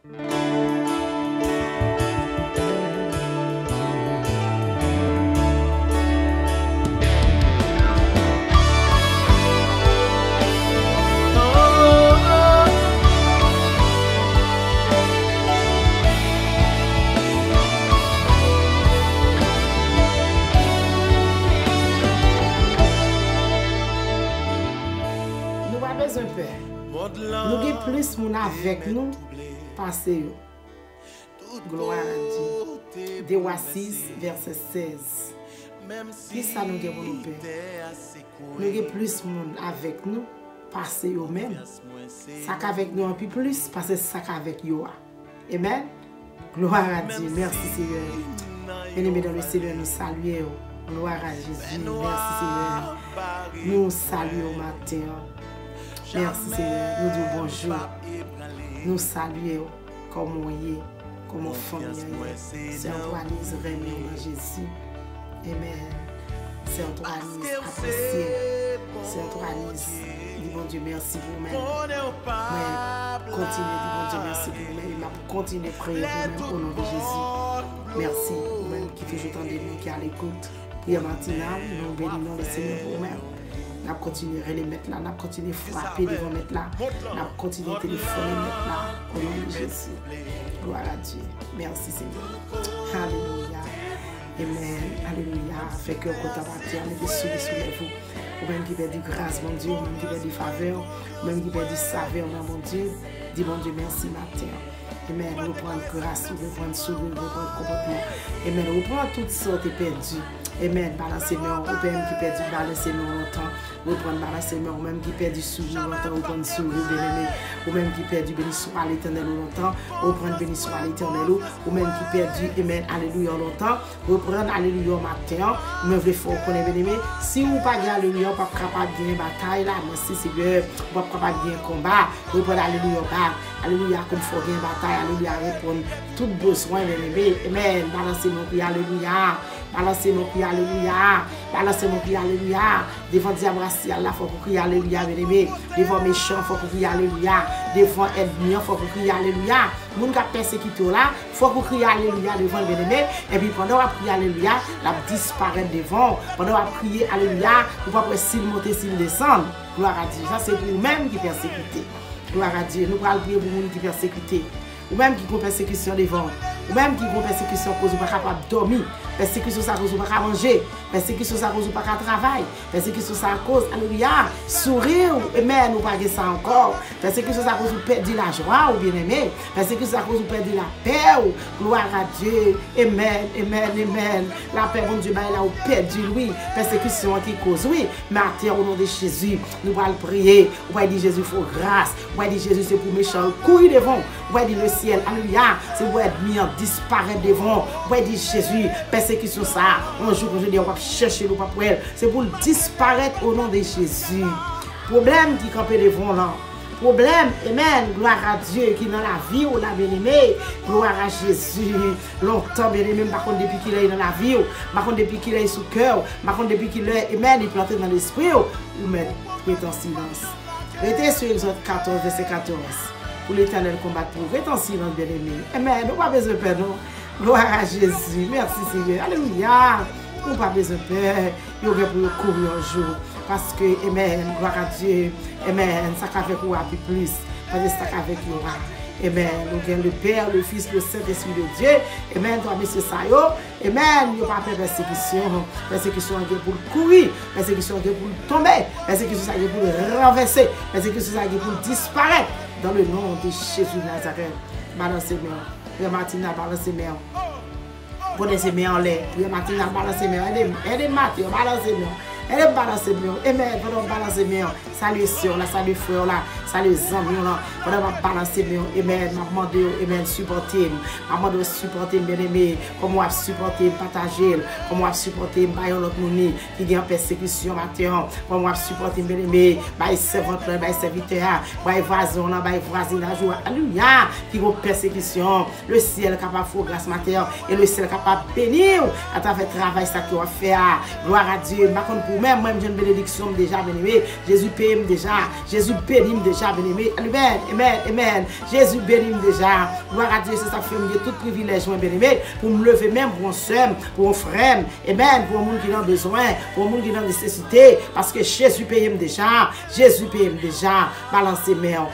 Nous avons plus moun avec nous, passez. Gloire à Dieu. Dewa 6, verset 16. Qui ça nous avons nous Père? Nous avons plus moun avec nous, passez eux même. Ça qu'avec nous un peu plus, parce que ça qu'avec yo. Amen. Gloire à Dieu. Merci Seigneur. Bien-aimés dans le Seigneur, nous saluons. Gloire à Jésus. Merci Seigneur. Nous saluons au matin. Merci Seigneur, nous disons bonjour. Nous saluons comme on y est, comme on famille. C'est Antoine Rémy en Jésus. Amen. C'est Antoine apprécié. C'est Antoine dit bon Dieu merci pour vous-même. Continuez dit bon Dieu merci pour vous-même. Il continuer à prier pour vous-même au nom de Jésus. Merci vous-même qui toujours tendez nous, qui à l'écoute. Prière matinale, nous bénissons le Seigneur pour vous-même. Nous continuons à les mettre là, nous continuons à frapper devant mettre là, nous continuons à téléphoner mettre là, au nom de Jésus. Gloire à Dieu. Merci Seigneur. Alléluia. Amen. Alléluia. Fait que quand on va dire, on est sous vous. Ou même qui perd grâce, mon Dieu, ou même qui perd faveur, ou même qui perd saveur, mon Dieu. Dis mon Dieu, merci matin. Amen. Reprendre grâce, reprendre sourire, reprendre comportement. Amen. Reprendre toutes sortes de perdues. Amen. Balancez-moi, ou même qui perd du balancez-moi longtemps. Reprendre balancez-moi, ou même qui perd du sourire longtemps, reprendre sourire, bien-aimé. Ou même qui perd du béni soit l'éternel longtemps. Reprendre béni soit l'éternel. Ou même qui perd du amen, alléluia longtemps. Reprendre alléluia matin. Me voulez faut connaître, bien-aimé. Si vous pas gagner alléluia, pas capable de gagner bataille là, merci Seigneur, pas capable de gagner combat. Reprendre alléluia bas. Alléluia, comme il faut gagner bataille, alléluia, répondre tout besoin, bien-aimé. Amen. Balancez-moi, puis alléluia. Balancez-moi, puis alléluia. Balancez-moi, puis alléluia. Devant diable racial, là, il faut qu'on crie alléluia, bien-aimé. Devant méchant, il faut qu'on crie alléluia. Devant ennemi, il faut qu'on crie alléluia. Moun qui a persécuté là, il faut qu'on crie alléluia devant le bien-aimé. Et puis pendant qu'on crie alléluia, la disparaît devant. Pendant qu'on crie alléluia, on va pas s'il monter, s'il descend. Gloire à Dieu. Ça, c'est pour nous-mêmes qui persécutent. Gloire à Dieu. Nous allons prier pour nous qui persécutent. Ou même qui ont persécution devant. Ou même qui ont persécution cause ou pas capable de dormir. Persécution ça cause ou pas manger. Persécution ça cause ou pas travailler. Persécution ça cause, alléluia, sourire. Amen, nous pas ça encore. Persécution ça cause ou perdre la joie ou bien aimé. Persécution ça cause ou perdre la paix. Gloire à Dieu. Amen, amen, amen. La paix, mon Dieu, là ou perdu lui. Persécution qui cause, oui. Matin au nom de Jésus, nous allons prier. On va dire Jésus, il faut grâce. On va dire Jésus, c'est pour méchant. Courir devant. On va dire le ciel, alléluia, c'est pour être mis en disparaître devant. On va dire Jésus, persécution ça. Un jour, je dis, on va chercher le pas pour elle. C'est pour disparaître au nom de Jésus. Problème qui campait devant là. Problème, amen, gloire à Dieu qui dans la vie ou la bien-aimé, gloire à Jésus. Longtemps, bien-aimé, par contre, depuis qu'il est dans la vie, par contre, depuis qu'il est sous cœur, par contre, depuis qu'il est, amen, il est planté dans l'esprit, ou mettre en silence. Restez sur Exode 14, verset 14. Pour l'éternel combattre pour vous. Restez en silence, bien-aimé. Amen, nous pas besoin de peur, non. Gloire à Jésus. Merci, Seigneur. Alléluia. Nous pas besoin de peur. Il y aura pour courir un jour. Parce que, amen, gloire à Dieu. Amen, ça qu'avec vous a plus. Parce que ça qu'avec vous a. Amen, nous avons le Père, le Fils, le Saint-Esprit de Dieu. Amen, toi, monsieur Sayo. Amen, il n'y a pas de persécution. Persécution est pour courir. Persécution est pour tomber. Persécution est pour renverser. Persécution est pour disparaître. Dans le nom de Jésus de Nazareth. Balancez-moi. Prière matinale, balancez-moi. Prenez ses mains en l'air. Prière matinale, balancez-moi. Aidez matin, balancez-moi. Elle balance bien. Amen. Pendant balancer bien. Salut soeur là, salut frère là, salut amis là. Pendant balancer bien. Amen. M'a demandé amen supporter. M'a demandé supporter bien aimé. Comment on supporter partager. Comment on supporter bailler l'autre monde qui gagne persécution matin. Comment on supporter bien aimé. Bailler servante là, bailler serviteur, bailler voisin là, bailler voisinage. Alléluia. Qui gagne persécution. Le ciel capable de faire grâce matin et le ciel capable de bénir à travers le travail ça qu'on va faire. Gloire à Dieu. Même moi, j'ai une bénédiction déjà, bien-aimé. Jésus paye déjà. Jésus bénit déjà. déjà, bien-aimé. Amen, amen, amen. Jésus bénit déjà. Gloire à Dieu, c'est ça qui fait tout privilège, bien-aimé, pour me lever même pour un soeur, pour un frère. Amen, pour un monde qui a besoin, pour un monde qui a nécessité. Parce que Jésus paye déjà. Jésus paye déjà. Balancez main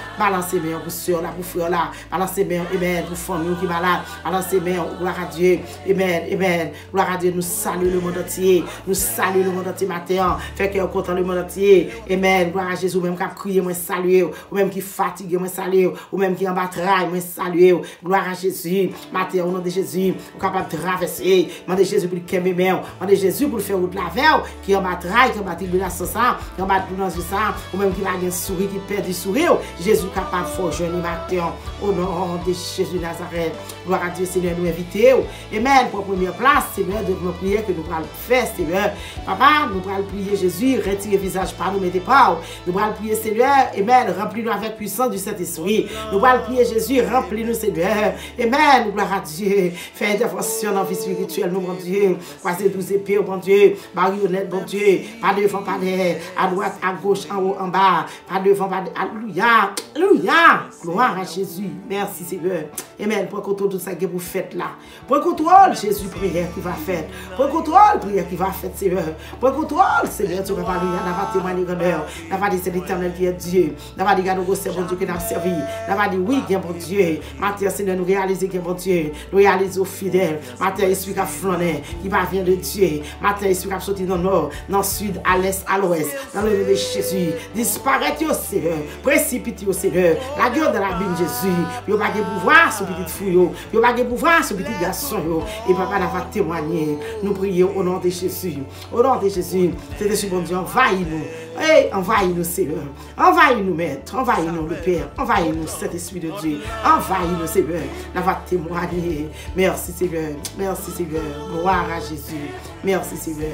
pour soeur là, pour frère là. Balancez main, amen, pour famille qui est malade. Balancez main, gloire à Dieu. Amen, amen. Gloire à Dieu, nous saluons le monde entier. Nous saluons le monde entier matin. Fait que content le monde entier. Amen. Gloire à Jésus, même qui a crié, moi saluer. Ou même qui fatigué, moi saluer. Ou même qui en bataille, moi saluer. Gloire à Jésus. Matin, au nom de Jésus, vous capable de traverser. Demandez Jésus pour le calmer même. Demandez Jésus pour le faire route la veille. Qui en bataille, qui en bataille de la ça, qui en bataille dans ça. Ou même qui va gagner sourire, qui perd du sourire. Jésus capable de faire jeûner matin. Au nom de Jésus Nazareth. Gloire à Dieu, Seigneur, nous inviter. Amen. Pour la première place, Seigneur, de nos prières que nous allons faire, Seigneur. Papa, nous allons prier Jésus, retirez le visage par nous, mettez pas. Nous allons prier Seigneur, Amen. Remplis-nous avec puissance du Saint-Esprit. Nous allons prier Jésus, remplis-nous, Seigneur. Amen. Gloire à Dieu. Fais intervention dans la vie spirituelle, nous, mon Dieu. Croisez 12 épées, mon Dieu. Marionnette, mon Dieu. Pas devant, pas derrière. À droite, à gauche, en haut, en bas. Pas devant, pas derrière. Alléluia. Alléluia. Gloire à Jésus. Merci, Seigneur. Amen. Pour contrôle tout ça que vous faites là. Pour contrôle, Jésus, prière qui va faire. Pour contrôle, prière qui va faire, Seigneur. Pour contrôle, Seigneur, tu vas pas lui avoir témoigné grandeur. N'a pas dit c'est l'Éternel qui est Dieu. N'a pas dit que nous c'est bon Dieu qui nous a servi. N'a pas dit oui, qui est bon Dieu. Matin, Seigneur, nous réaliser qui est bon Dieu. Nous réaliser aux fidèles. Matin, esprit qui a flâné, qui va venir de Dieu. Matin, esprit qui a sorti dans le nord, dans le sud, à l'est, à l'ouest. Dans le nom de Jésus. Disparaître au Seigneur. Précipiter au Seigneur. La gueule de la Bible Jésus. Il n'y a pas de pouvoir sur petite fouille. Il n'y a pas de pouvoir sur petit garçon. Et papa n'a pas témoigné. Nous prions au nom de Jésus. Au nom de Jésus. C'est ce bon Dieu. Envahis-nous. Hey, envahis-nous, Seigneur. Envahis-nous, Maître. Envahis-nous, le Père. Envahis-nous, cet Esprit de Dieu. Envahis-nous, Seigneur. N'a pas témoigné. Merci, Seigneur. Merci, Seigneur. Gloire à Jésus. Merci, Seigneur.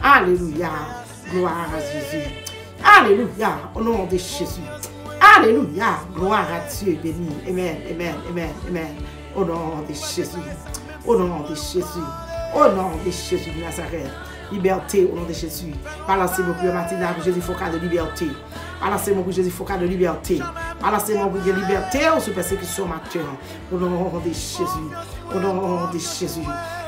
Alléluia. Gloire à Jésus. Alléluia. Au nom de Jésus. Alléluia. Gloire à Dieu béni. Amen, amen, amen, amen. Au nom de Jésus. Au nom de Jésus. Au nom de Jésus de Nazareth. Liberté au nom de Jésus. Balancez-moi pour le matin pour Jésus focal de liberté. Balancez-moi pour Jésus focal de liberté. Balancez-moi pour la liberté ou sous persécution matin. Au nom de Jésus. Au nom de Jésus.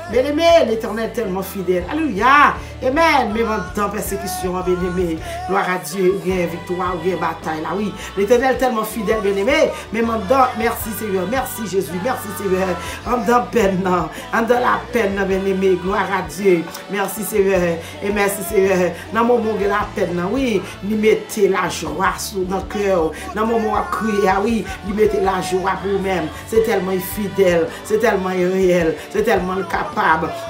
Bien-aimé, l'Éternel est tellement fidèle. Alléluia. Amen. Même dans persécution, bien-aimé. Gloire à Dieu. Ou bien victoire, ou bien bataille. Là, oui. L'Éternel est tellement fidèle, bien-aimé. Même dans, merci Seigneur. Merci Jésus. Merci Seigneur. En dans peine, en dans la peine, bien-aimé. Gloire à Dieu. Merci Seigneur. Et merci Seigneur. Dans le moment de la peine, oui. Lui mettez la joie dans le cœur. Dans le moment où crier, oui. Lui mettez la joie pour vous-même. C'est tellement fidèle. C'est tellement réel. C'est tellement capable.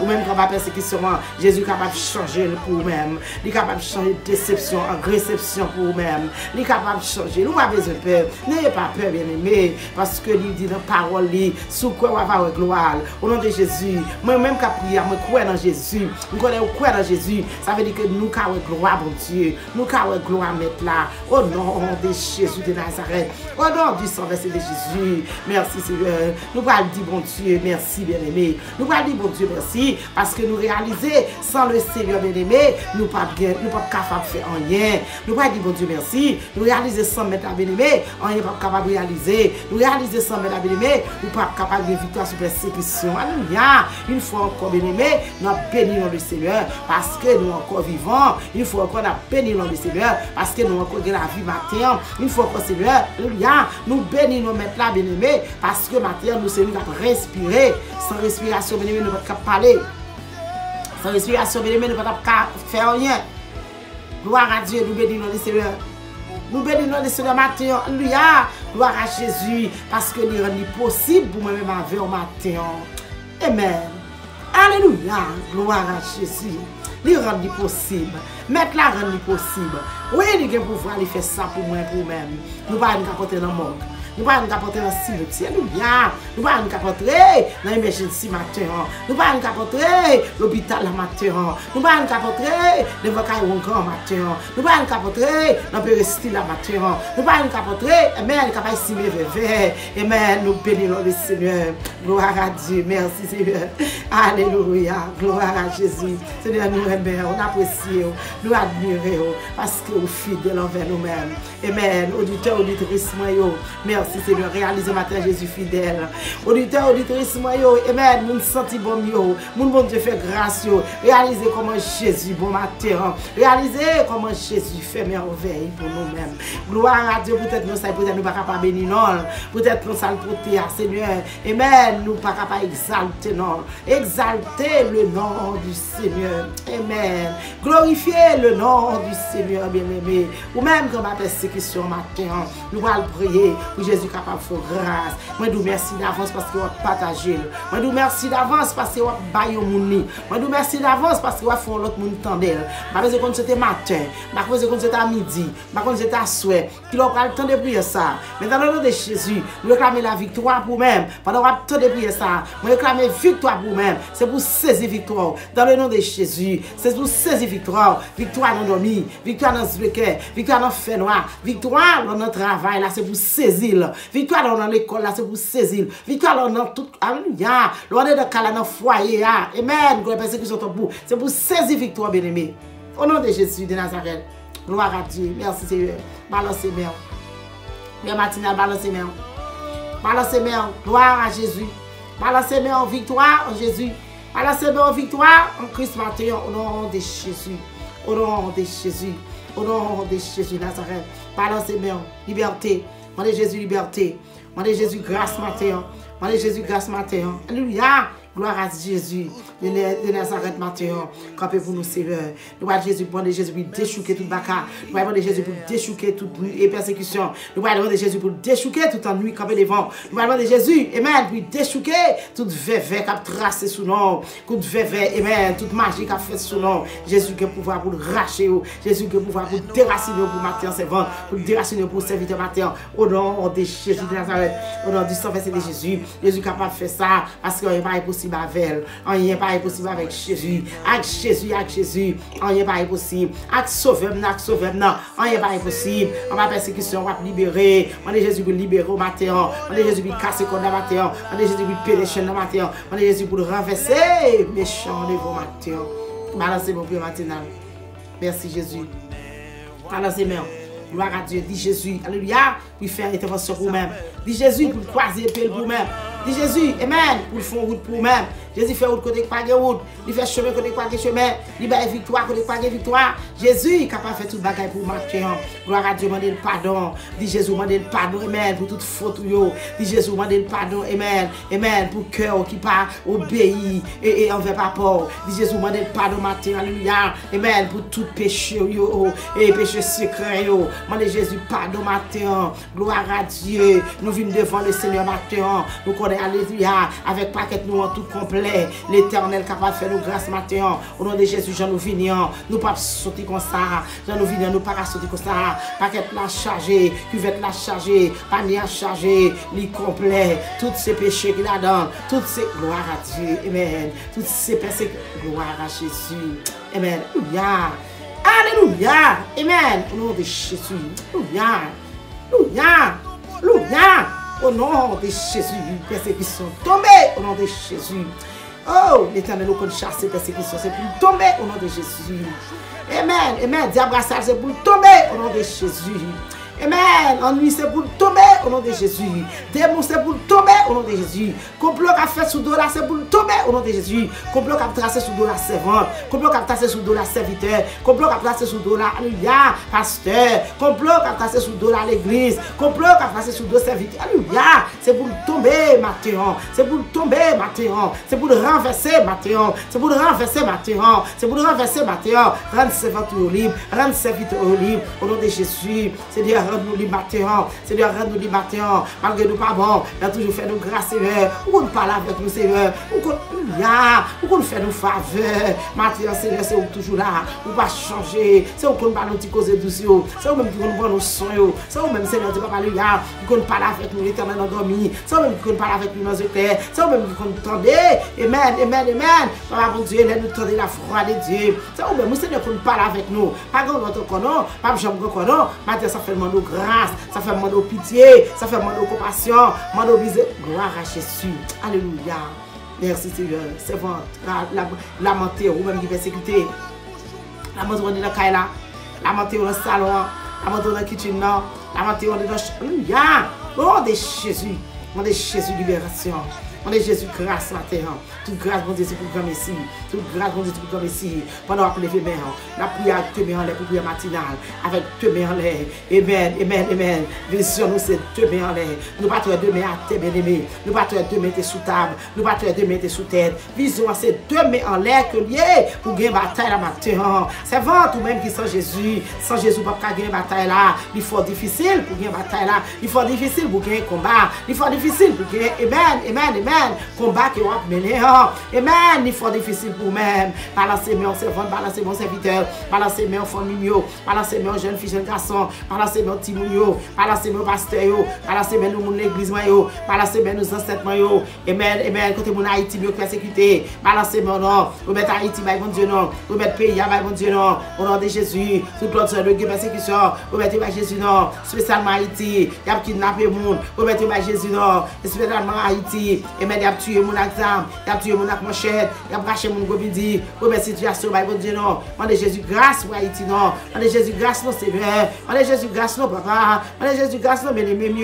Ou même quand on va persécution, Jésus est capable de changer pour vous-même. Il est capable de changer de déception en réception pour vous-même. Il est capable de changer. Nous n'avons pas besoin de peur. N'ayez pas peur, bien-aimé. Parce que il dit dans la parole, sous quoi on va avoir gloire. Au nom de Jésus. Moi-même qui prie, je crois dans Jésus. Nous connaissons quoi dans Jésus. Ça veut dire que nous avons gloire, mon Dieu. Nous avons gloire mettre là. Au nom de Jésus de Nazareth. Au nom du sang versé de Jésus. Merci, Seigneur. Nous allons dire, bon Dieu, merci, bien-aimé. Nous allons dire, bon Dieu, merci, parce que nous réalisons, sans le Seigneur bien-aimé, nous ne sommes pas capables de faire rien. Nous ne pouvons pas dire bon Dieu merci. Nous réalisons sans mettre la bien-aimé, on n'est pas capable de réaliser. Nous réalisons sans mettre la bien-aimé, nous ne sommes pas capables de victoire sur persécution. Alléluia. Une fois encore bien-aimé, nous bénissons le Seigneur parce que nous sommes encore vivants. Une fois encore, nous bénissons le Seigneur parce que nous sommes encore de la vie matin. Une fois encore, Seigneur, alléluia, nous bénissons mettre la bien-aimé parce que matin, nous sommes capables de respirer. Sans respiration, bien-aimé, nous ne pouvons pas parler. Sans respiration, bien-aimé, nous ne pouvons pas faire rien. Gloire à Dieu, nous bénissons le Seigneur. Nous bénissons le Seigneur matin. Alléluia. Gloire à Jésus. Parce que nous rendons possible pour moi-même avec au matin. Amen. Alléluia. Gloire à Jésus. Nous rendons possible. Mettre la rendre possible. Oui, nous avons pouvoir faire ça pour moi et pour moi-même. Nous ne pouvons pas capoter dans le monde. Nous ne pouvons pas capoter dans le cimetière. Alléluia. Nous ne pouvons pas capoter dans l'émergency matin. Nous ne pouvons pas capoter l'hôpital matin. Nous ne pouvons pas capoter le vocal grand matin. Nous ne pouvons pas capoter dans le péristyle matin. Nous ne pouvons pas capoter, amen, capable de s'y lever. Amen, nous bénissons le Seigneur. Gloire à Dieu. Merci, Seigneur. Alléluia. Gloire à Jésus. Seigneur, nous aimons, on apprécie, nous admirons parce que vous fidèles envers nous-mêmes. Amen. Auditeurs, auditrices, merci, Seigneur. Réalisez matin Jésus fidèle. Auditeurs, auditrices, amen. Nous sentons bon mieux. Mon bon Dieu fait grâce. Réalisez comment Jésus bon matin. Réalisez comment Jésus fait merveille pour nous-mêmes. Gloire à Dieu. Peut-être nous ça, peut-être nous pas capable bénir non. Peut-être nous ça le protéger, Seigneur. Amen. Nous pas capable exalter non. Exalter le nom du Seigneur. Amen. Glorifier le nom du Seigneur bien-aimé. Ou même quand ma persécution matin, nous allons prier pour Jésus capable de faire grâce. Moi nous merci d'avance parce que vous partagez. Moi nous merci d'avance parce que vous baillez mon nid. Moi nous merci d'avance parce que vous faites l'autre monde tendel. Pas besoin qu'on c'était matin, pas besoin qu'on c'était à midi, pas qu'on c'était à soir. Qui leur prend le temps de prier ça. Mais dans le nom de Jésus, nous réclamons la victoire pour même. Pendant qu'on a le temps de prier ça, nous réclamons victoire pour même. C'est pour saisir victoire. Dans le nom de Jésus, c'est pour saisir victoire. Victoire dans nos nuits, victoire dans ce cœur, victoire dans le fait noir, victoire dans notre travail là, c'est pour saisir. Victoire dans l'école là, c'est pour saisir. Victoire dans tout. Alléluia. L'on est dans le foyer. Amen. C'est pour saisir victoire, bien-aimé. Au nom de Jésus de Nazareth. Gloire à Dieu. Merci Seigneur. Balancez main. Bien matinal, balancez main. Balancez main. Gloire à Jésus. Balancez main en victoire en Jésus. Balancez main en victoire en Christ matin. Au nom de Jésus. Au nom de Jésus. Au nom de Jésus Nazareth. Balancez main. Liberté. Mon de Jésus, liberté. Mon de Jésus, grâce matin. Mon de Jésus, grâce matin. Alléluia. Gloire à Jésus de Nazareth matin. Campez pour nous, Seigneur. Nous allons Jésus pour Jésus pour déchouquer toute bacca. Nous allons Jésus pour déchouquer toute persécution. Nous allons Jésus pour déchouquer tout ennui campé devant. Nous allons Jésus, amen, pour déchouquer toute vévé qui a tracé sous nom. Toute vévé, amen, toute magie qui a fait sous nom. Jésus qui a pouvoir pour racher. Jésus qui a pouvoir pour déraciner pour matin ses ventes. Pour déraciner pour servir matin. Au nom de Jésus de Nazareth. Au nom du sang versé de Jésus. Jésus est capable de faire ça parce qu'il n'est pas impossible avec. Il n'est pas impossible avec Jésus. Avec Jésus, avec Jésus. Il n'est pas impossible. Avec sauveur, avec sauveur, non. Il n'est pas impossible. On va persécution, on va libérer. On est Jésus pour libérer au matin. On est Jésus pour casser contre le matin. On est Jésus pour pénétrer le matin. On est Jésus pour renverser méchant niveau matin. Balancez mon pied matinal. Merci Jésus. Balancez main. Gloire à Dieu. Dis Jésus. Alléluia. Pour faire intervention pour vous-même. Dis Jésus pour croiser le pour vous-même. Dis Jésus, amen, pour faire route pour vous-même. Jésus fait route côté pas de route. Il fait chemin côté pas de chemin. Il fait victoire côté pas de victoire. Jésus est capable de faire toute bagaille pour matin. Gloire à Dieu, demandez le pardon. Dis Jésus, demandez le pardon, amen, pour toute faute. Dis Jésus, demandez le pardon, amen, amen, pour cœur qui pas obéi et envers papa. Dis Jésus, demandez le pardon matin, alléluia, amen, pour tout péché, et péché secret. Demandez Jésus, pardon matin. Gloire à Dieu. Nous venons devant le Seigneur matin. Nous connaissons, alléluia, avec paquet nous en tout complet. L'Éternel capable de faire nos grâces matin. Au nom de Jésus, j'en nous venons. Nous pas sauter comme ça. J'en nous venons, nous pas sauter comme ça. Paquet la chargé, cuvette la chargé, panier chargé, lit complet. Tous ces péchés qu'il a dans, toutes ces gloires à Dieu. Amen. Toutes ces péchés, gloire à Jésus. Amen. Alléluia. Alléluia. Amen. Au nom de Jésus. Alléluia. Alléluia. Alléluia. Au nom de Jésus, persécution tombée au nom de Jésus. Oh, l'Éternel nous connaît chasser persécution, c'est pour tomber au nom de Jésus. Amen, amen. Diable c'est pour tomber au nom de Jésus. Amen. Ennui c'est pour tomber au nom de Jésus. Démon c'est pour tomber au nom de Jésus. Complot qu'a fait sous dos là c'est pour tomber au nom de Jésus. Complot qu'a tracé sous dos la servante. Complot qu'a tracé sous dos la serviteur. Complot qu'a tracé sous dos la alléluia pasteur. Complot qu'a tracé sous dos la l'église. Complot qu'a tracé sous dos serviteur. Alléluia. C'est pour tomber matin. C'est pour tomber matin. C'est pour renverser matin. C'est pour renverser matin. C'est pour renverser matin. Rendre serviteur libre. Rendre serviteur libre au nom de Jésus. C'est dire rendre-nous libres matin, Seigneur, rendre-nous libres matin, malgré nous pas bon, il a toujours fait nous grâce, Seigneur, ou qu'on parle avec nous, Seigneur, ou qu'on fait nous faveur, matin, Seigneur, c'est toujours là, ou pas changer, c'est où qu'on parle nous cause douce, c'est où même qui qu'on voit nos sons, c'est où même, Seigneur, tu vas parler là, qu'on parle avec nous, l'Éternel endormi, c'est où même qu'on parle avec nous dans le terre, c'est où même qu'on tendait, amen, amen, amen, papa bon Dieu, nous tendez la foi de Dieu, c'est où même, Seigneur, qu'on parle avec nous, pas grand notre conon, pas jambe grand conon, matin, ça fait nous grâce, ça fait nous pitié, ça fait mon compassion, mon visée. Gloire à Jésus. Alléluia. Merci Seigneur. Servante, lamenter, ou même qui persécuté. Lamenter dans la caille là. Lamenter dans le salon. Lamenter dans la kitchen là. Lamenter dans le. Alléluia. Oh de Jésus. Oh de Jésus, libération. On est Jésus grâce la terre. Toute grâce, mon Dieu, c'est pour comme ici. Toute grâce, mon Dieu, c'est pour comme ici. Pendant que les mains, la prière te met en l'air pour prière matinale. Avec te met en l'air. Amen, amen, amen. Vision, nous, c'est te met en l'air. Nous battons deux mains à tes bien-aimés. Nous battons deux mains sous table. Nous battons deux mains sous tête. Vision, c'est deux mains en l'air que lié pour gagner bataille la matin. C'est vent tout même qui sans Jésus. Sans Jésus, pas gagner bataille là. Il faut difficile pour gagner bataille là. Il faut difficile pour gagner combat. Il faut difficile pour gagner. Amen, amen, amen. Combat qui va mener. Amen. Il faut difficile pour même. Balancer mes servants, balancer mon serviteur, balancer mes familles, balancer mes jeunes filles, jeunes garçons, balancer mes petits mounios, balancer mes pasteurs, balancer mes nous l'église, balancer mes nous ancêtres. Amen. Amen. Côté mon Haïti, mieux persécuté. Balancer mon nom. Remettre Haïti, mon Dieu, non. Remettre pays, mon Dieu, non. Au nom de Jésus. Toute l'autre soeur de persécution. Remettre Jésus, non. Spécialement Haïti. Il y a kidnappé le monde. Remettre Jésus, non. Spécialement Haïti. Amen. Il y a tué mon examen. Il y a tué mon manchette. Il y a braché mon gobidi. Remettre situation, mon Dieu, non. On est Jésus, grâce pour Haïti, non. On est Jésus, grâce, non, c'est vrai. On est Jésus, grâce, non, papa. On est Jésus, grâce, non, mais les mêmes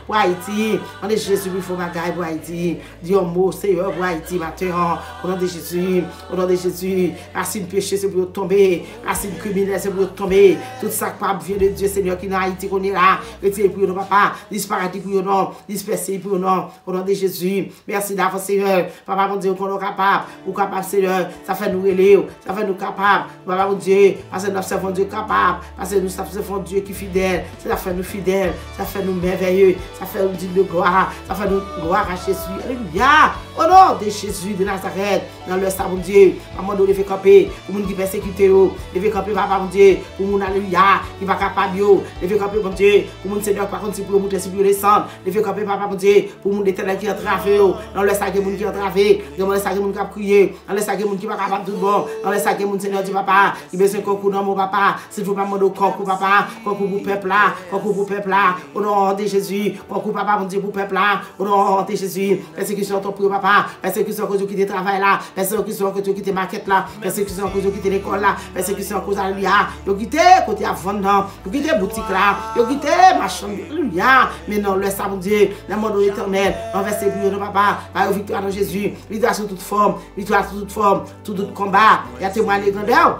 pour Haïti. On est Jésus, il faut bagaille pour Haïti. Dis un mot, Seigneur, pour Haïti, maintenant. Au nom de Jésus, au nom de Jésus. Racine péché, c'est pour tomber. Racine criminelle, c'est pour tomber. Tout ça qui vient de Dieu, Seigneur, qui est en Haïti, qu'on est là. Retirez pour nous, papa. Disparaître pour nous, non. Disperser pour nous, au nom de Jésus. Merci d'avance, Seigneur. Papa, mon Dieu, qu'on est capable. Ou capable, Seigneur. Ça fait nous relire. Ça fait nous capables. Papa, mon Dieu. Parce que nous servons Dieu capable. Parce que nous servons Dieu qui est fidèle. Ça fait nous fidèles. Ça fait nous merveilleux. Ça fait nous dignes de gloire. Ça fait nous gloire à Jésus. Alléluia. Au nom de Jésus de Nazareth. Dans le sang, mon Dieu. Maman, nous devons camper. Pour nous qui persécutent, nous devons camper, papa, mon Dieu. Pour nous, alléluia. Qui va capable, nous devons camper, mon Dieu. Pour nous, Seigneur, par contre, si pour nous monter, si pour nous descendre. Nous devons camper, papa, mon Dieu. Pour nous, l'éternel qui est entravé. Dans le sang, qui est entravé. Dans le sang, qui est crié. Dans le sang, qui va capable tout bon. Dans le sang, qui est Seigneur, du papa. Il besoin de concours dans mon papa. S'il faut pas mon concours, papa. Concours pour peuple là. Concours pour peuple là. Au nom de Jésus. Concours, papa, mon Dieu, pour peuple là. Au nom de Jésus. Persécution, ton pour papa. Persécution, cause qui te travaille là. Persécution, cause qui te market là. Persécution, cause qui te l'école là. Persécution, cause alléluia. Yo quitté côté à vendre. Yo quitté boutique là. Yo quitté machin. Alléluia. Mais non, le sang, mon Dieu. Le monde éternel. Renverser pour nous, papa. Par victoire de Jésus. Victoire sous toute forme. Victoire sous toute forme. Tout combat. Il y a témoigné de grandeur.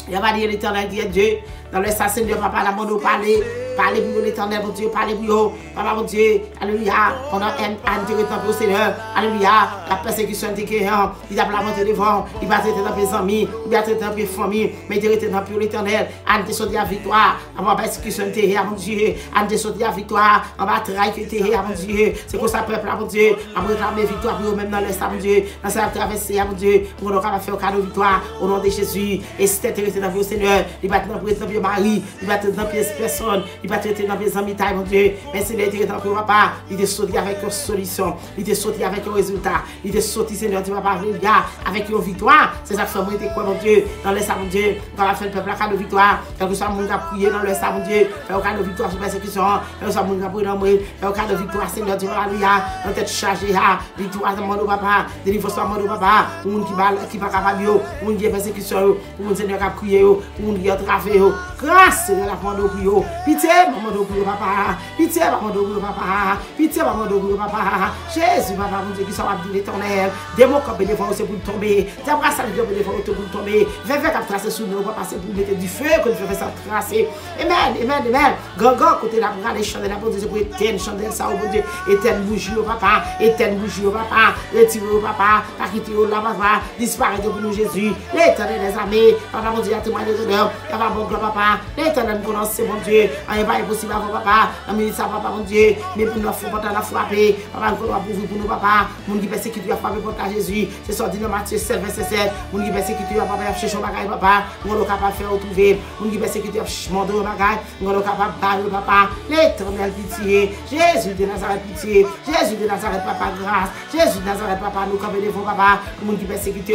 Il y a pas dit l'éternel qui est Dieu. Dans le sang, Seigneur, papa, la monde parler. Parlez pour l'éternel, mon Dieu, parlez pour papa, mon Dieu, alléluia. Pendant un temps pour le Seigneur, alléluia. La persécution de quelqu'un, il a la montée devant, il va traiter dans les amis, il va traiter dans les familles, mais il traiter dans l'éternel. On te sorti à victoire, avant la persécution de mon Dieu, on te sorti à victoire, on va trahir mon Dieu. C'est comme ça, peuple, mon Dieu, on va réclamer victoire pour même dans le sang, mon Dieu, dans sa traversée, mon Dieu, pour nous faire un cadeau de victoire au nom de Jésus. Et si tu es traité dans le Seigneur, il va traiter dans le mari, il va traiter dans les personnes. Il va traiter dans les amis, mon Dieu. Mais c'est les dans le papa. Il est sorti avec une solution. Il est sorti avec un résultat. Il est sorti, Seigneur, tu vas pas venir avec une victoire. C'est ça que ça m'a été quoi, mon Dieu. Dans le sang, mon Dieu. On va faire le peuple à de victoire. Quel que soit mon gars prier dans le sang, mon Dieu. Faire au cas de victoire sur persécution. Quel que soit mon gars prier dans moi. Faire au cas de victoire, Seigneur, tu vas aller dans tête chargée. Victoire dans mon papa. Délivrance dans mon papa. Pour monde qui va capable, pour monde qui est persécution, pour monde Seigneur qui a crié, pour monde qui a traversé. Grâce, Seigneur, la fondre pour pitié, maman de papa. Pitié, maman de papa. Pitié, maman de papa. Jésus, papa, mon Dieu, qui soit abdou l'éternel. Des mots comme des fois, c'est pour tomber. Des bras salés, des fois, c'est pour tomber. Viens faire tracer sous nous, papa, c'est pour mettre du feu, que nous faisons ça tracer. Amen, amen, amen. Gangan, côté la bras, les chandelles, la bonne Dieu, pour éteindre chandelle, ça, au bon Dieu. Éteindre bougie, au papa. Éteindre bougie, au papa. Retirez au papa. Pas quitter au là, papa. Disparaître pour nous, Jésus. L'éternel des armées. Papa, mon Dieu, à témoigner de l'honneur. Papa, mon grand papa. L'éternel nous connaît, mon Dieu. On n'est pas impossible à papa. On ministre ça, papa, mon Dieu. Mais pour nous, il faut pas la frapper. Papa, nous va pour nous, papa. Mon qui persécute, il va frapper pour Jésus. C'est sorti dans Matthieu 7, verset 7. Mon qui persécute, il va pas chercher un bagage, papa. On est capable de faire retrouver. Mon qui persécute, il va demander un bagage. On est capable de barrer, papa. L'éternel pitié. Jésus de Nazareth, pitié. Jésus de Nazareth, papa, grâce. Jésus de Nazareth, papa, nous camper devant, papa. Mon qui persécute,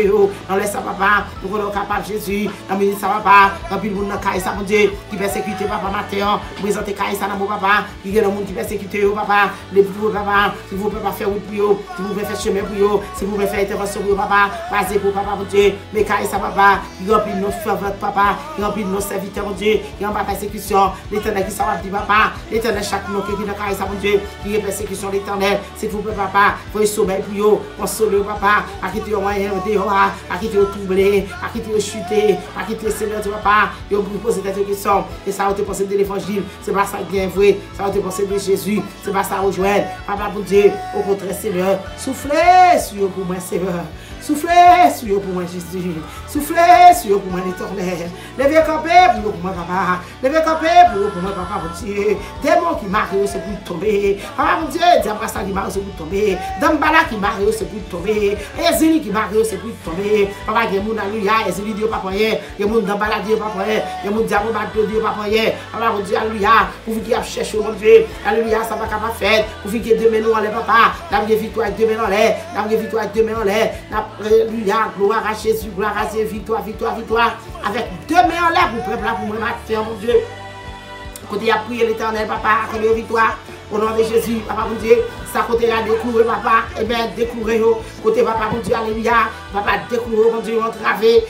on laisse ça, papa. Nous sommes capables, Jésus. On ministre ça, papa. On pile pour nous cailler ça, mon Dieu, qui persécute papa matin, présenter Kaïsa dans mon papa, qui est le monde qui persécute papa, les pour papa, si vous pouvez pas faire route pour eux, si vous pouvez faire chemin pour eux, si vous pouvez faire intervention pour papa, basé pour papa mon Dieu, mais Kaïsa papa, qui remplit nos fervents papa, qui remplit nos serviteurs mon Dieu, qui en bas persécution, l'éternel qui s'en va dire papa, l'éternel chaque nom qui est dans Kaïsa mon Dieu, qui est persécution l'éternel, si vous pouvez papa, vous sommeil pour eux, consoler papa, à quitter au moyen dehors, à quitter au troublé, à quitter au chuté, à quitter le Seigneur de papa, et vous poser des questions, et ça va te penser de l'évangile, c'est pas ça qui est vrai, ça va te penser de Jésus, c'est pas ça rejoindre, papa pour Dieu, au contraire Seigneur, soufflez sur pour moi Seigneur. Soufflez sur eux pour moi Jésus. Soufflez sur eux pour moi l'éternel. Levez camper pour eux pour moi papa. Levez camper pour eux pour moi papa mon Dieu. Démon qui marient c'est pour tomber. Papa mon Dieu, diable ça qui marient c'est pour tomber. Dambala qui marient c'est pour tomber. Ezili qui marient c'est pour tomber. Papa il y a mon alléluia, Ezili Dieu papa hier. Il y a mon Dambala Dieu papa hier. Il y a mon diable Dieu papa hier. Papa mon Dieu alléluia. Pour vous qui a cherché mon Dieu. Alléluia, ça va capable faire. Pour vous qui demain nous en l'air papa. La victoire demain en l'air. La victoire demain en l'air. Alléluia, gloire à Jésus, gloire à Jésus, victoire, victoire, victoire. Avec deux mains en l'air pour le peuple, pour moi, matin, mon Dieu. Côté a prié l'éternel, papa, à la victoire. Au nom de Jésus, papa, mon Dieu. Ça côté là, découvrir, papa. Eh bien, découvrir, côté papa, mon Dieu, alléluia. Papa, découvrir, mon Dieu, entraver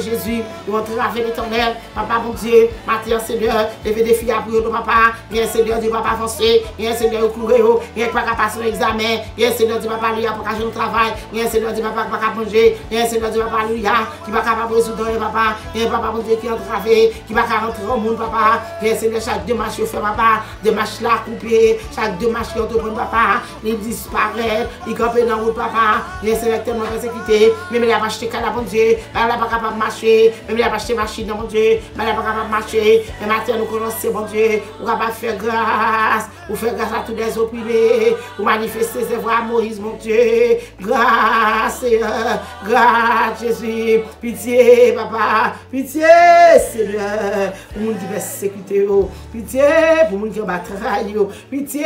Jésus, entraver l'éternel. Papa, mon Dieu, matin, Seigneur, lever des filles à prier, papa. Viens, Seigneur, du papa avancé. Viens, Seigneur, courir, viens, pas passer l'examen. Viens, Seigneur, du papa, lui, pour qu'à le travail. Viens, Seigneur, du papa, pas manger. Viens, Seigneur, du papa, lui, qui va capable résoudre, papa. Viens, papa, mon Dieu, qui entravé, qui va rentrer au monde, papa. Viens, Seigneur, chaque démarche, fait, papa. Démarche là, coupée. Chaque démarche qui entreprend, papa. Il disparaît. Il campe dans le papa. Viens, Seigneur, tellement persécuté. Même il a pas acheté canne, mon Dieu. Elle n'a pas capable de marcher. Même il a pas acheté machine, mon Dieu. Mais elle n'a pas capable de marcher. Mais maintenant, nous connaissons, mon Dieu. On va pas faire grâce. Ou faire grâce à tous les opprimés. Ou manifester ses voix à Moïse, mon Dieu. Grâce, Seigneur. Grâce, Jésus. Pitié, papa. Pitié, Seigneur. Pour nous qui persécuter. Pitié pour nous qui bataille. Pitié,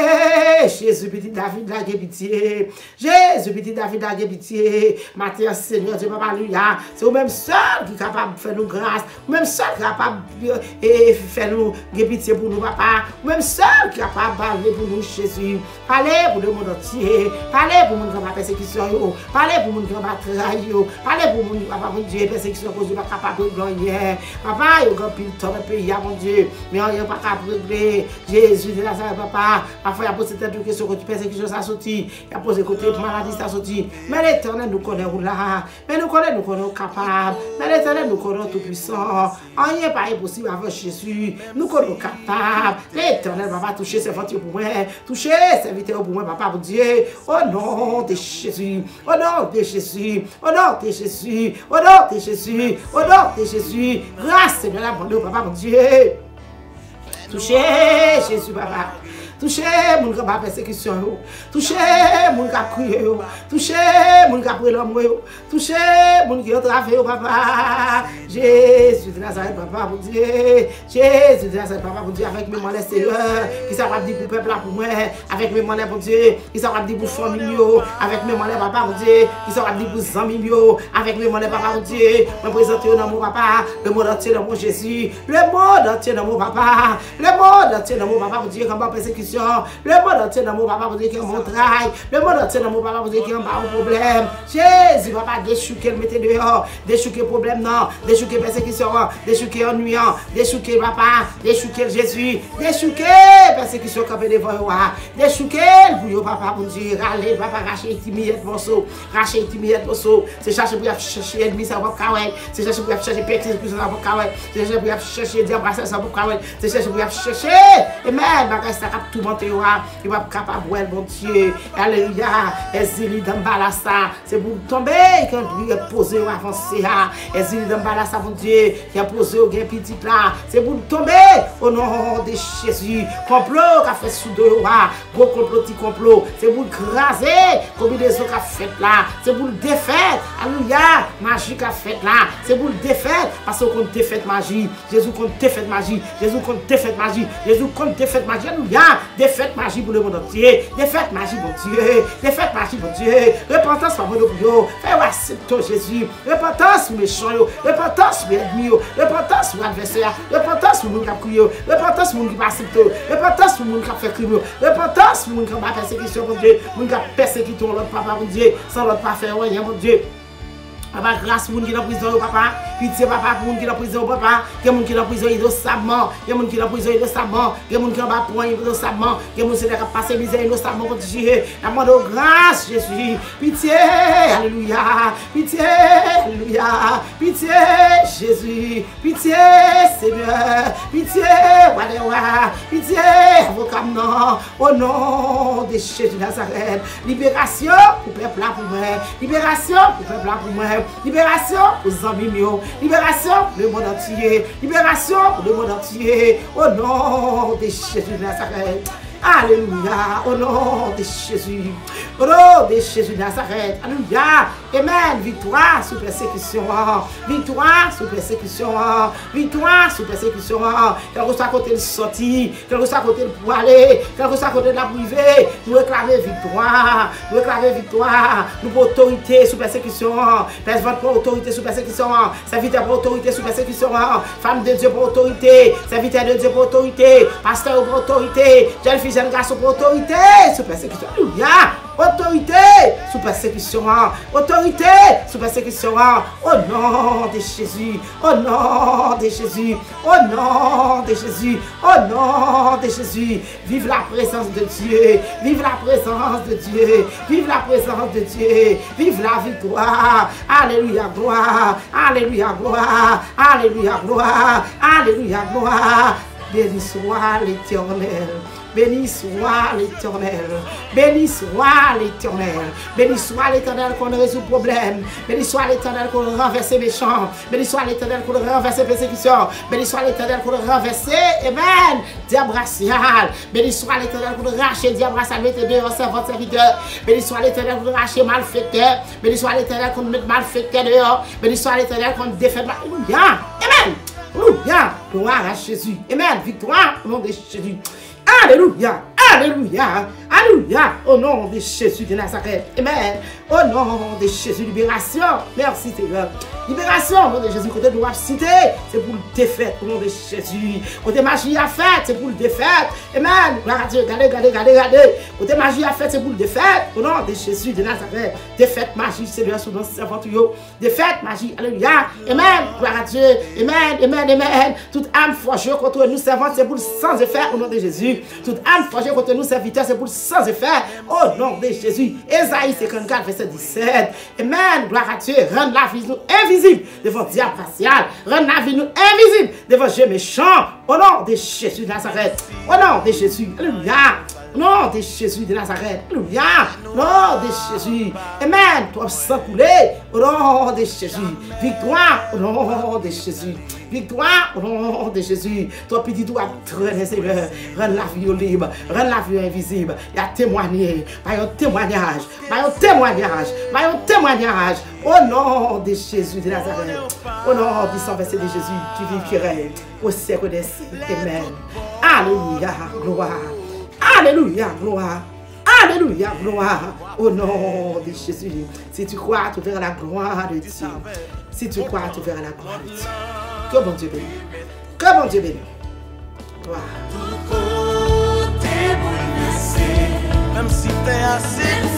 Jésus, petit David, la pitié. Jésus, petit David, la pitié. Matin, Seigneur, Dieu, papa, alléluia. C'est vous-même seul qui est capable de faire nous grâce. Vous-même seul qui est capable de faire nous pitié pour nous, papa. Vous-même seul qui est capable de parler pour nous, Jésus. Parlez pour le monde entier. Parlez pour nous qui ont la persécution. Parlez pour nous qui ont la trahison. Parlez pour nous, papa, mon Dieu, persécution, pour nous, pas capable de gloire. Papa, il y a un pile de temps, pays, mon Dieu. Mais on n'est pas capable de régler. Jésus de Nazareth, papa. Parfois, il y a posé cette question côté persécution, ça sorti. Il y a posé côté maladie, ça sorti. Mais l'éternel nous connaît là. Mais nous connaissons capables. Mais l'éternel nous connaît tout puissant. Rien n'est pas impossible avec Jésus. Nous connaissons capables. L'éternel va pas toucher ses frontières pour moi. Toucher ses viteurs pour moi, papa, pour Dieu. Au nom de Jésus. Au nom de Jésus. Au nom de Jésus. Au nom de Jésus. Au nom de Jésus. Grâce de la bonne papa, mon Dieu. Touchez Jésus, papa. Touchez mon gars persécution. Touchez mon gars crier. Touchez mon gars pour l'homme. Touchez mon gars travailler, papa. Jésus de Nazareth, papa, mon Dieu. Jésus de Nazareth, papa, mon Dieu, avec mes mollets, Seigneur. Qui ça va dire pour le peuple là pour moi. Avec mes mollets, mon Dieu. Qui ça va dire pour famille. Avec mes mollets, papa, mon Dieu. Qui ça va dire pour amis. Avec mes mollets, papa, mon Dieu. Je présente dans mon papa. Le monde entier dans mon Jésus. Le monde entier dans mon papa. Le monde entier dans mon papa, mon Dieu, comme persécution. Le monde entier dans mon papa, mon Dieu, qui est mon travail. Le monde entier dans mon papa, mon Dieu, qui est un problème. Jésus, papa, déchouquer le mettre dehors. Déchouquer problème, non. Déchouquer persécution, déchouquer ennuyant. Déchouquer papa, déchouquer Jésus. Déchouquer persécution comme devant moi. Déchouquer le papa, mon Dieu. Râler, papa, racher timide, morceau. Racher timide, morceau. C'est chercher pour chercher ennemi, ça va kawel. C'est chercher pour chercher pétis, ça va kawel. C'est chercher pour chercher diable, ça va kawel. C'est chercher pour chercher. Et même, ça va tout monter. Il va capable de mon Dieu. Alléluia. Ezili d'embalassa. C'est pour tomber quand il est posé ou avancer. Ezili d'embalassa, mon Dieu. Qui a posé au gain petit là. C'est pour tomber au nom de Jésus. Complot qu'a fait sous deux. Gros complot, petit complot. C'est pour craser. Combinaison qu'a fait là. C'est pour le défaire. Alléluia. Magie qu'a fait là. C'est pour le défaire. Parce qu'on défaite magie. Jésus compte défaite magie. Jésus compte défaite magie. Jésus compte défaite magie. Alléluia. Défaite magie pour le monde entier. Défaite magie, mon Dieu. Défaite magie, mon Dieu. Repentance pour mon Dieu. Fais accepter Jésus. Repentance pour méchants. Repentance pour ennemis. Repentance pour adversaires. Repentance pour mon qui a repentance pour mon qui passe. Repentance pour mon qui a fait crime. Repentance pour mon qui a persécution, mon Dieu. Mon qui a persécuté l'autre papa, mon Dieu. Sans l'autre pas faire rien, mon Dieu. Papa, grâce pour moun qui est en prison, papa. Pitié, papa, pour moun qui est en prison, papa. Il y a moun qui est en prison innocemment. Il y a moun qui est en prison innocemment. Il y a moun qui est en bas point innocemment. Il y a moun qui est passé misère innocemment contre Dieu. La demande grâce, Jésus. Pitié, alléluia. Pitié, alléluia. Pitié, Jésus. Pitié, Seigneur. Pitié, Wadewa. Pitié, avocat, non. Au nom de Jésus Nazareth. Libération pour peuple là pour moi. Libération pour peuple là pour moi. Libération aux amis mieux. Libération pour le monde entier. Libération pour le monde entier. Au nom de Jésus de Nazareth. Alléluia. Au nom de Jésus. Au nom de Jésus de Nazareth. Alléluia. Amen. Victoire sous persécution. Victoire sous persécution. Victoire sous persécution. Quel que soit côté de sortie, quel que soit côté de pour aller, quel que soit côté de la privée, nous réclamer victoire. Nous réclamer victoire. Nous pour autorité sous persécution. Personne pour autorité sous persécution. Serviteur pour autorité sous persécution. Femme de Dieu pour autorité. Serviteur de Dieu pour autorité. Pasteur pour autorité. Jeune fille, jeune garçon pour autorité sous persécution. Alléluia. Autorité sous persécution. Autorité sous persécution. Au nom de Jésus. Au nom de Jésus. Au nom de Jésus. Au nom de Jésus. Vive la présence de Dieu. Vive la présence de Dieu. Vive la présence de Dieu. Vive la victoire. Alléluia, gloire. Alléluia, gloire. Alléluia, gloire. Alléluia, gloire. Béni soit l'Éternel. Béni soit l'Éternel. Béni soit l'Éternel. Béni soit l'Éternel qu'on résout le problème. Béni soit l'Éternel qu'on renverse les méchants. Béni soit l'Éternel qu'on renverse les persécutions. Béni soit l'Éternel qu'on renverse. Amen. Diable racial. Béni soit l'Éternel qu'on rache diable racial. Mettez dehors servant serviteur. Béni soit l'Éternel qu'on rache malfaiteur. Béni soit l'Éternel qu'on met malfaiteur dehors. Béni soit l'Éternel qu'on défait. Alléluia. Amen. Alléluia. Gloire à Jésus. Amen. Victoire au nom de Jésus. Alléluia, alléluia, alléluia, au nom de Jésus de Nazareth. Amen. Au nom de Jésus, libération. Merci Seigneur. Libération au nom de Jésus. Côté de cité, c'est pour le défaite au nom de Jésus. Côté magie à fête, c'est pour le défaite. Amen. Gloire à Dieu. Regardez. Côté magie à fête, c'est pour le défaite au nom de Jésus de Nazareth. Défaite magie, Seigneur, sous nos servants. Défaite magie, alléluia. Amen. Gloire à Dieu. Amen. Toute âme forgée contre nous servants, c'est pour le sans effet au nom de Jésus. Toute âme forgée contre nous serviteurs, c'est pour le sans effet au nom de Jésus. Ésaïe 54, verset 17. Amen. Gloire à Dieu. Rendre la vie nous invisible devant le diable facial. Rendre la vie nous invisible devant Dieu méchant. Au nom de Jésus de Nazareth. Au nom de Jésus. Alléluia. Au nom de Jésus de Nazareth. Alléluia. Au nom de Jésus. Amen. Toi, sang coulé. Au nom de Jésus. Victoire. Au nom de Jésus. Victoire. Au nom de Jésus. Toi, petit doigt traîner, Seigneur. Rendre la vie libre. Rendre la vie invisible. Il y a témoigné. Par un témoignage. Par un témoignage. Par un témoignage. Au nom de Jésus de Nazareth. Au nom du sang versé de Jésus qui vit, qui règne au siècle des siècles. Amen. Alléluia. Gloire. Alléluia, gloire. Alléluia, gloire. Au nom de Jésus. Si tu crois, tu verras la gloire de Dieu. Si tu crois, tu verras la gloire de Dieu. Que bon Dieu bénisse. Que bon Dieu bénisse. Gloire. Même si t'es assez